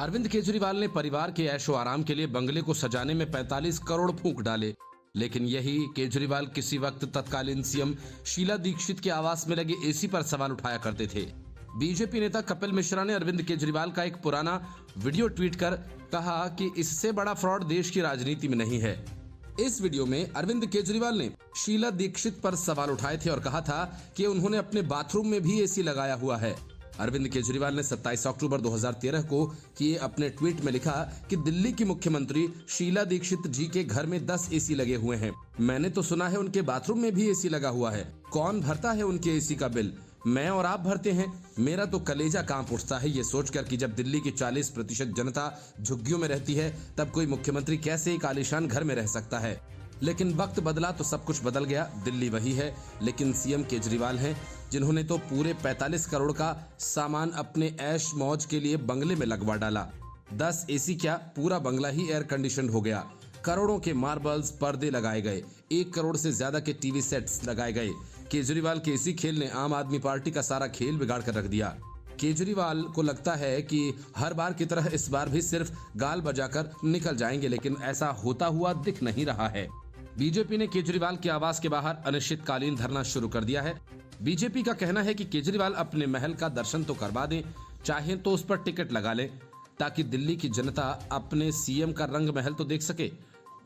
अरविंद केजरीवाल ने परिवार के ऐशो आराम के लिए बंगले को सजाने में 45 करोड़ फूंक डाले, लेकिन यही केजरीवाल किसी वक्त तत्कालीन सीएम शीला दीक्षित के आवास में लगे एसी पर सवाल उठाया करते थे। बीजेपी नेता कपिल मिश्रा ने अरविंद केजरीवाल का एक पुराना वीडियो ट्वीट कर कहा कि इससे बड़ा फ्रॉड देश की राजनीति में नहीं है। इस वीडियो में अरविंद केजरीवाल ने शीला दीक्षित पर सवाल उठाए थे और कहा था कि उन्होंने अपने बाथरूम में भी एसी लगाया हुआ है। अरविंद केजरीवाल ने 27 अक्टूबर 2013 को किए अपने ट्वीट में लिखा कि दिल्ली की मुख्यमंत्री शीला दीक्षित जी के घर में 10 एसी लगे हुए हैं। मैंने तो सुना है उनके बाथरूम में भी एसी लगा हुआ है। कौन भरता है उनके एसी का बिल? मैं और आप भरते हैं। मेरा तो कलेजा कांप उठता है ये सोचकर कि जब दिल्ली की 40% जनता झुग्गियों में रहती है, तब कोई मुख्यमंत्री कैसे एक आलीशान घर में रह सकता है। लेकिन वक्त बदला तो सब कुछ बदल गया। दिल्ली वही है, लेकिन सीएम केजरीवाल हैं, जिन्होंने तो पूरे 45 करोड़ का सामान अपने ऐश मौज के लिए बंगले में लगवा डाला। 10 एसी क्या, पूरा बंगला ही एयर कंडीशन हो गया। करोड़ों के मार्बल्स, पर्दे लगाए गए, 1 करोड़ से ज्यादा के टीवी सेट्स लगाए गए। केजरीवाल के इसी खेल ने आम आदमी पार्टी का सारा खेल बिगाड़ कर रख दिया। केजरीवाल को लगता है कि हर बार की तरह इस बार भी सिर्फ गाल बजाकर निकल जाएंगे, लेकिन ऐसा होता हुआ दिख नहीं रहा है। बीजेपी ने केजरीवाल के आवास के बाहर अनिश्चितकालीन धरना शुरू कर दिया है। बीजेपी का कहना है कि केजरीवाल अपने महल का दर्शन तो करवा दें, चाहे तो उस पर टिकट लगा लें, ताकि दिल्ली की जनता अपने सीएम का रंग महल तो देख सके।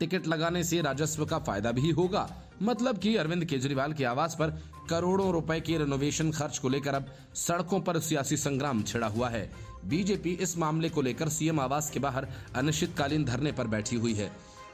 टिकट लगाने से राजस्व का फायदा भी होगा। मतलब कि अरविंद केजरीवाल के आवास पर करोड़ों रुपए के रिनोवेशन खर्च को लेकर अब सड़कों पर सियासी संग्राम छिड़ा हुआ है। बीजेपी इस मामले को लेकर सीएम आवास के बाहर अनिश्चितकालीन धरने पर बैठी हुई है।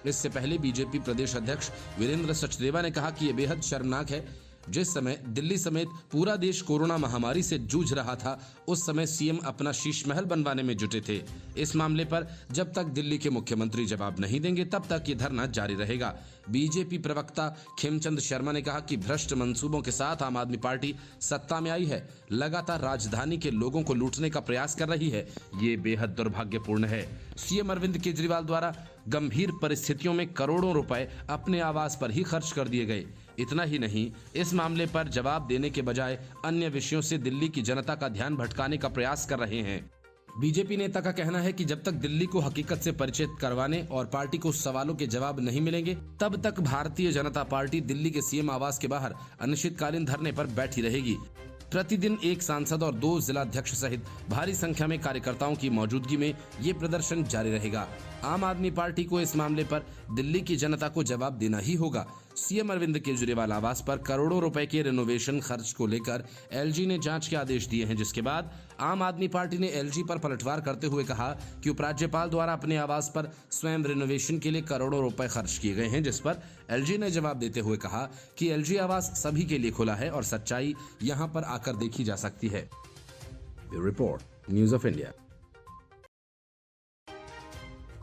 इससे पहले बीजेपी प्रदेश अध्यक्ष वीरेंद्र सचदेवा ने कहा कि यह बेहद शर्मनाक है। जिस समय दिल्ली समेत पूरा देश कोरोना महामारी से जूझ रहा था, उस समय सीएम अपना शीश महल बनवाने में जुटे थे। इस मामले पर जब तक दिल्ली के मुख्यमंत्री जवाब नहीं देंगे, तब तक ये धरना जारी रहेगा। बीजेपी प्रवक्ता खेमचंद शर्मा ने कहा कि भ्रष्ट मंसूबों के साथ आम आदमी पार्टी सत्ता में आई है, लगातार राजधानी के लोगों को लूटने का प्रयास कर रही है। ये बेहद दुर्भाग्यपूर्ण है। सीएम अरविंद केजरीवाल द्वारा गंभीर परिस्थितियों में करोड़ों रुपए अपने आवास पर ही खर्च कर दिए गए। इतना ही नहीं, इस मामले पर जवाब देने के बजाय अन्य विषयों से दिल्ली की जनता का ध्यान भटकाने का प्रयास कर रहे हैं। बीजेपी नेता का कहना है कि जब तक दिल्ली को हकीकत से परिचित करवाने और पार्टी को सवालों के जवाब नहीं मिलेंगे, तब तक भारतीय जनता पार्टी दिल्ली के सीएम आवास के बाहर अनिश्चितकालीन धरने पर बैठी रहेगी। प्रतिदिन एक सांसद और 2 जिलाध्यक्ष सहित भारी संख्या में कार्यकर्ताओं की मौजूदगी में ये प्रदर्शन जारी रहेगा। आम आदमी पार्टी को इस मामले पर दिल्ली की जनता को जवाब देना ही होगा। सीएम अरविंद केजरीवाल आवास पर करोड़ों रुपए के रिनोवेशन खर्च को लेकर एलजी ने जांच के आदेश दिए हैं, जिसके बाद आम आदमी पार्टी ने एलजी पर पलटवार करते हुए कहा कि उपराज्यपाल द्वारा अपने आवास पर स्वयं रिनोवेशन के लिए करोड़ों रुपए खर्च किए गए हैं, जिस पर एलजी ने जवाब देते हुए कहा कि एलजी आवास सभी के लिए खुला है और सच्चाई यहां पर आकर देखी जा सकती है। Report, news of India.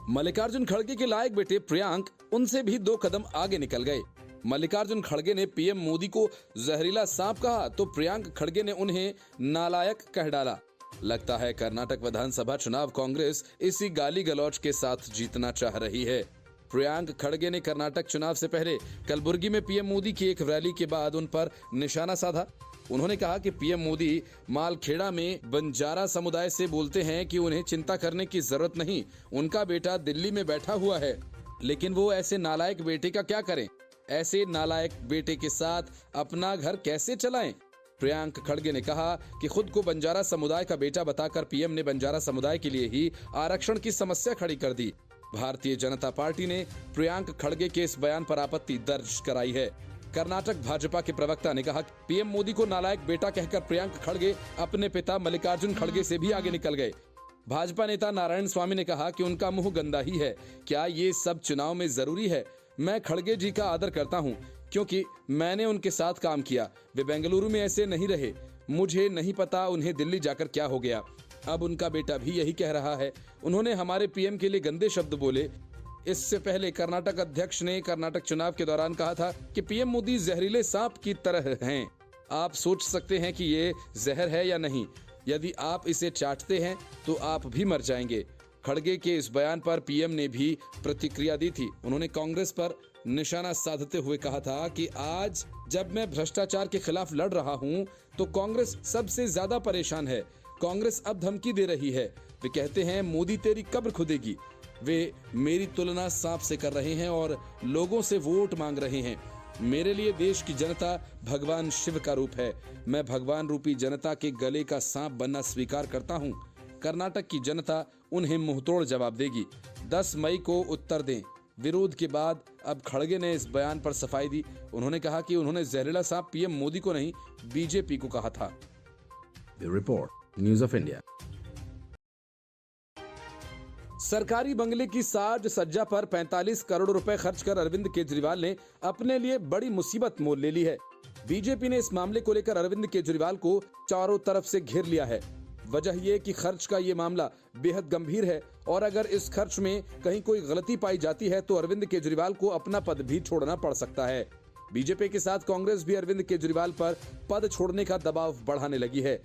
Mallikarjun खड़गे के लायक बेटे प्रियांक उनसे भी 2 कदम आगे निकल गए। मल्लिकार्जुन खड़गे ने पीएम मोदी को जहरीला सांप कहा तो प्रियांक खड़गे ने उन्हें नालायक कह डाला। लगता है कर्नाटक विधानसभा चुनाव कांग्रेस इसी गाली गलौज के साथ जीतना चाह रही है। प्रियांक खड़गे ने कर्नाटक चुनाव से पहले कलबुर्गी में पीएम मोदी की एक रैली के बाद उन पर निशाना साधा। उन्होंने कहा कि पीएम मोदी मालखेड़ा में बंजारा समुदाय से बोलते हैं कि उन्हें चिंता करने की जरूरत नहीं, उनका बेटा दिल्ली में बैठा हुआ है। लेकिन वो ऐसे नालायक बेटे का क्या करें? ऐसे नालायक बेटे के साथ अपना घर कैसे चलाएं? प्रियांक खड़गे ने कहा कि खुद को बंजारा समुदाय का बेटा बताकर पीएम ने बंजारा समुदाय के लिए ही आरक्षण की समस्या खड़ी कर दी। भारतीय जनता पार्टी ने प्रियांक खड़गे के इस बयान पर आपत्ति दर्ज कराई है। कर्नाटक भाजपा के प्रवक्ता ने कहा पीएम मोदी को नालायक बेटा कहकर प्रियांक खड़गे अपने पिता मल्लिकार्जुन खड़गे से भी आगे निकल गए। भाजपा नेता नारायण स्वामी ने कहा कि उनका मुंह गंदा ही है। क्या ये सब चुनाव में जरूरी है? मैं खड़गे जी का आदर करता हूं, क्योंकि मैंने उनके साथ काम किया। वे बेंगलुरु में ऐसे नहीं रहे। मुझे नहीं पता उन्हें दिल्ली जाकर क्या हो गया। अब उनका बेटा भी यही कह रहा है। उन्होंने हमारे पीएम के लिए गंदे शब्द बोले। इससे पहले कर्नाटक अध्यक्ष ने कर्नाटक चुनाव के दौरान कहा था कि पीएम मोदी जहरीले सांप की तरह हैं। आप सोच सकते हैं कि ये जहर है या नहीं। यदि आप इसे चाटते हैं तो आप भी मर जाएंगे। खड़गे के इस बयान पर पीएम ने भी प्रतिक्रिया दी थी। उन्होंने कांग्रेस पर निशाना साधते हुए कहा था कि आज जब मैं भ्रष्टाचार के खिलाफ लड़ रहा हूं तो कांग्रेस सबसे ज्यादा परेशान है। कांग्रेस अब धमकी दे रही है। वे कहते हैं मोदी तेरी कब्र खुदेगी। वे मेरी तुलना सांप से कर रहे हैं और लोगों से वोट मांग रहे हैं। मेरे लिए देश की जनता भगवान शिव का रूप है। मैं भगवान रूपी जनता के गले का सांप बनना स्वीकार करता हूं। कर्नाटक की जनता उन्हें मुंहतोड़ जवाब देगी। 10 मई को उत्तर दें। विरोध के बाद अब खड़गे ने इस बयान पर सफाई दी। उन्होंने कहा कि उन्होंने जहरीला सांप पीएम मोदी को नहीं, बीजेपी को कहा था। Report news of India. सरकारी बंगले की साज सज्जा पर 45 करोड़ रुपए खर्च कर अरविंद केजरीवाल ने अपने लिए बड़ी मुसीबत मोल ले ली है। बीजेपी ने इस मामले को लेकर अरविंद केजरीवाल को चारों तरफ से घेर लिया है। वजह यह कि खर्च का ये मामला बेहद गंभीर है और अगर इस खर्च में कहीं कोई गलती पाई जाती है तो अरविंद केजरीवाल को अपना पद भी छोड़ना पड़ सकता है। बीजेपी के साथ कांग्रेस भी अरविंद केजरीवाल पर पद छोड़ने का दबाव बढ़ाने लगी है।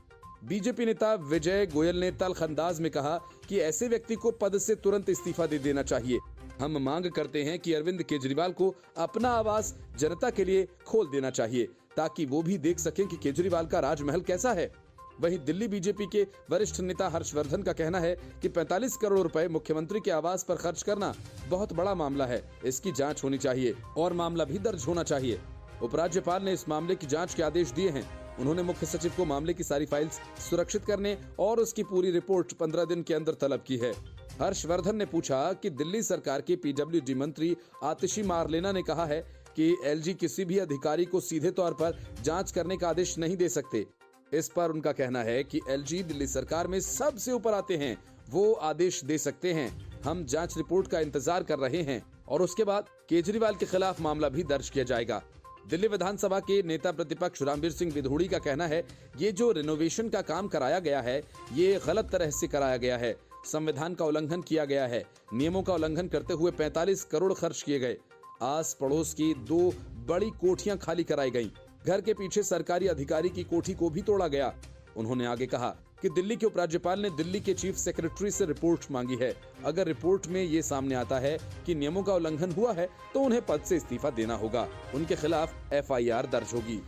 बीजेपी नेता विजय गोयल ने तल्ख अंदाज में कहा कि ऐसे व्यक्ति को पद से तुरंत इस्तीफा दे देना चाहिए। हम मांग करते हैं कि अरविंद केजरीवाल को अपना आवास जनता के लिए खोल देना चाहिए ताकि वो भी देख सकें कि केजरीवाल का राजमहल कैसा है। वहीं दिल्ली बीजेपी के वरिष्ठ नेता हर्षवर्धन का कहना है कि 45 करोड़ रुपए मुख्यमंत्री के आवास पर खर्च करना बहुत बड़ा मामला है। इसकी जांच होनी चाहिए और मामला भी दर्ज होना चाहिए। उपराज्यपाल ने इस मामले की जांच के आदेश दिए हैं। उन्होंने मुख्य सचिव को मामले की सारी फाइल्स सुरक्षित करने और उसकी पूरी रिपोर्ट 15 दिन के अंदर तलब की है। हर्षवर्धन ने पूछा कि दिल्ली सरकार के पीडब्ल्यूडी मंत्री आतिशी मारलेना ने कहा है कि एलजी किसी भी अधिकारी को सीधे तौर पर जांच करने का आदेश नहीं दे सकते। इस पर उनका कहना है कि एलजी दिल्ली सरकार में सबसे ऊपर आते हैं, वो आदेश दे सकते हैं। हम जांच रिपोर्ट का इंतजार कर रहे हैं और उसके बाद केजरीवाल के खिलाफ मामला भी दर्ज किया जाएगा। दिल्ली विधानसभा के नेता प्रतिपक्ष रामवीर सिंह विधोड़ी का कहना है ये जो रिनोवेशन का काम कराया गया है ये गलत तरह से कराया गया है। संविधान का उल्लंघन किया गया है। नियमों का उल्लंघन करते हुए 45 करोड़ खर्च किए गए। आस पड़ोस की 2 बड़ी कोठियां खाली कराई गईं। घर के पीछे सरकारी अधिकारी की कोठी को भी तोड़ा गया। उन्होंने आगे कहा कि दिल्ली के उपराज्यपाल ने दिल्ली के चीफ सेक्रेटरी से रिपोर्ट मांगी है। अगर रिपोर्ट में ये सामने आता है कि नियमों का उल्लंघन हुआ है तो उन्हें पद से इस्तीफा देना होगा। उनके खिलाफ FIR दर्ज होगी।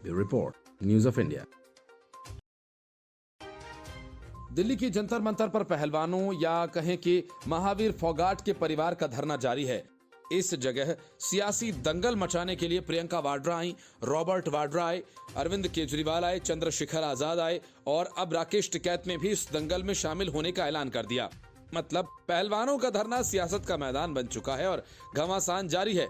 Report news of India. Delhi की जंतर मंतर पर पहलवानों या कहें कि महावीर फोगाट के परिवार का धरना जारी है। इस जगह सियासी दंगल मचाने के लिए प्रियंका वाड्रा आई, रॉबर्ट वाड्रा आए, अरविंद केजरीवाल आए, चंद्रशेखर आजाद आए और अब राकेश टिकैत ने भी इस दंगल में शामिल होने का ऐलान कर दिया। मतलब पहलवानों का धरना सियासत का मैदान बन चुका है और घमासान जारी है।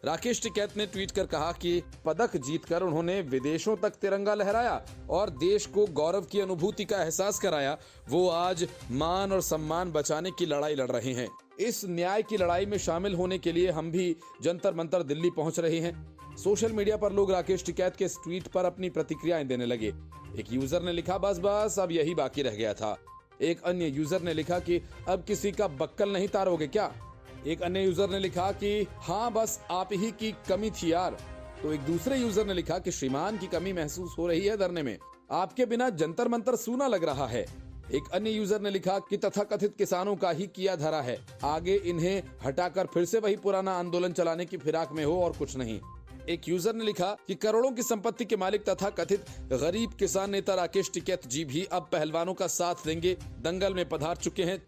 राकेश टिकैत ने ट्वीट कर कहा कि पदक जीतकर उन्होंने विदेशों तक तिरंगा लहराया और देश को गौरव की अनुभूति का एहसास कराया। वो आज मान और सम्मान बचाने की लड़ाई लड़ रहे हैं। इस न्याय की लड़ाई में शामिल होने के लिए हम भी जंतर मंतर दिल्ली पहुंच रहे हैं। सोशल मीडिया पर लोग राकेश टिकैत के इस ट्वीट पर अपनी प्रतिक्रियाएं देने लगे। एक यूजर ने लिखा बस अब यही बाकी रह गया था। एक अन्य यूजर ने लिखा कि अब किसी का बक्कल नहीं तारोगे क्या। एक अन्य यूजर ने लिखा कि हाँ बस आप ही की कमी थी यार। तो एक दूसरे यूजर ने लिखा कि श्रीमान की कमी महसूस हो रही है धरने में, आपके बिना जंतर मंतर सूना लग रहा है। एक अन्य यूजर ने लिखा कि तथाकथित किसानों का ही किया धरा है, आगे इन्हें हटाकर फिर से वही पुराना आंदोलन चलाने की फिराक में हो और कुछ नहीं। एक यूजर ने लिखा कि करोड़ों की संपत्ति के मालिक तथा कथित गरीब किसान नेता राकेश टिकैत जी भी अब पहलवानों का साथ देंगे, दंगल में पधार चुके हैं।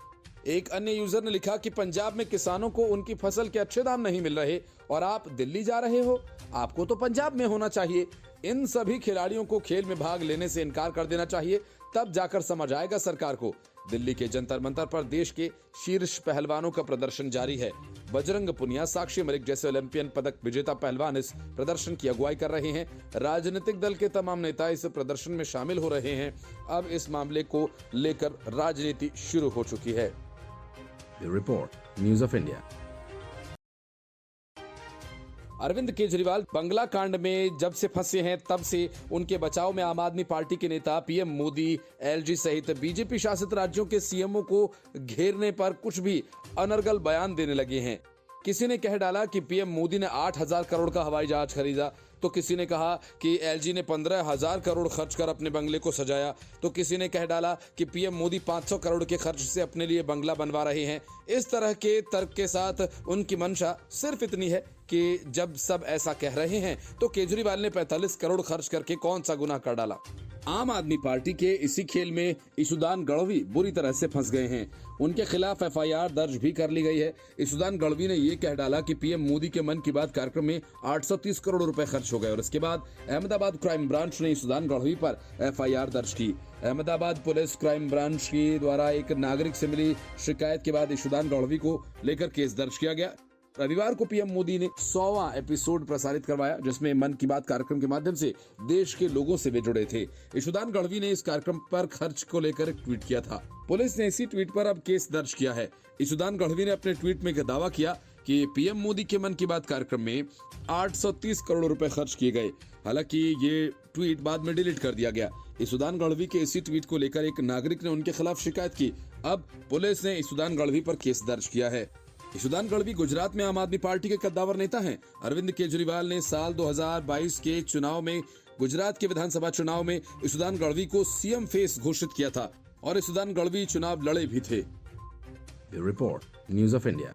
एक अन्य यूजर ने लिखा कि पंजाब में किसानों को उनकी फसल के अच्छे दाम नहीं मिल रहे और आप दिल्ली जा रहे हो, आपको तो पंजाब में होना चाहिए। इन सभी खिलाड़ियों को खेल में भाग लेने से इनकार कर देना चाहिए, तब जाकर समझ आएगा सरकार को। दिल्ली के जंतर मंतर पर देश के शीर्ष पहलवानों का प्रदर्शन जारी है। बजरंग पुनिया, साक्षी मलिक जैसे ओलंपियन पदक विजेता पहलवान इस प्रदर्शन की अगुवाई कर रहे हैं। राजनीतिक दल के तमाम नेता इस प्रदर्शन में शामिल हो रहे हैं। अब इस मामले को लेकर राजनीति शुरू हो चुकी है। Report news of India. Arvind Kejriwal बंगला कांड में जब से फंसे हैं तब से उनके बचाव में आम आदमी पार्टी के नेता पीएम मोदी, एलजी सहित बीजेपी शासित राज्यों के सीएमओ को घेरने पर कुछ भी अनर्गल बयान देने लगे हैं। किसी ने कह डाला कि पीएम मोदी ने 8,000 करोड़ का हवाई जहाज खरीदा, तो किसी ने कहा कि एलजी ने 15,000 करोड़ खर्च कर अपने बंगले को सजाया, तो किसी ने कह डाला कि पीएम मोदी 500 करोड़ के खर्च से अपने लिए बंगला बनवा रहे हैं। इस तरह के तर्क के साथ उनकी मंशा सिर्फ इतनी है कि जब सब ऐसा कह रहे हैं तो केजरीवाल ने 45 करोड़ खर्च करके कौन सा गुनाह कर डाला। आम आदमी पार्टी के इसी खेल में ईशुदान गढ़वी बुरी तरह से फंस गए हैं। उनके खिलाफ एफआईआर दर्ज भी कर ली गई है। ईशुदान गढ़वी ने ये कह डाला कि पीएम मोदी के मन की बात कार्यक्रम में 830 करोड़ रुपए खर्च हो गए और इसके बाद अहमदाबाद क्राइम ब्रांच ने ईशुदान गढ़वी पर एफआईआर दर्ज की। अहमदाबाद पुलिस क्राइम ब्रांच के द्वारा एक नागरिक से मिली शिकायत के बाद ईशुदान गढ़वी को लेकर केस दर्ज किया गया। रविवार को पीएम मोदी ने 100वां एपिसोड प्रसारित करवाया, जिसमें मन की बात कार्यक्रम के माध्यम से देश के लोगों से वे जुड़े थे। ईशुदान गढ़वी ने इस कार्यक्रम पर खर्च को लेकर एक ट्वीट किया था। पुलिस ने इसी ट्वीट पर अब केस दर्ज किया है। ईशुदान गढ़वी ने अपने ट्वीट में दावा किया कि पीएम मोदी के मन की बात कार्यक्रम में 830 करोड़ रुपए खर्च किए गए। हालांकि ये ट्वीट बाद में डिलीट कर दिया गया। ईशुदान गढ़वी के इसी ट्वीट को लेकर एक नागरिक ने उनके खिलाफ शिकायत की। अब पुलिस ने ईशुदान गढ़वी पर केस दर्ज किया है। ईशुदान गढ़वी गुजरात में आम आदमी पार्टी के कद्दावर नेता हैं। अरविंद केजरीवाल ने साल 2022 के चुनाव में गुजरात के विधानसभा चुनाव में ईशुदान गढ़वी को सीएम फेस घोषित किया था और ईशुदान गढ़वी चुनाव लड़े भी थे। Report news of India.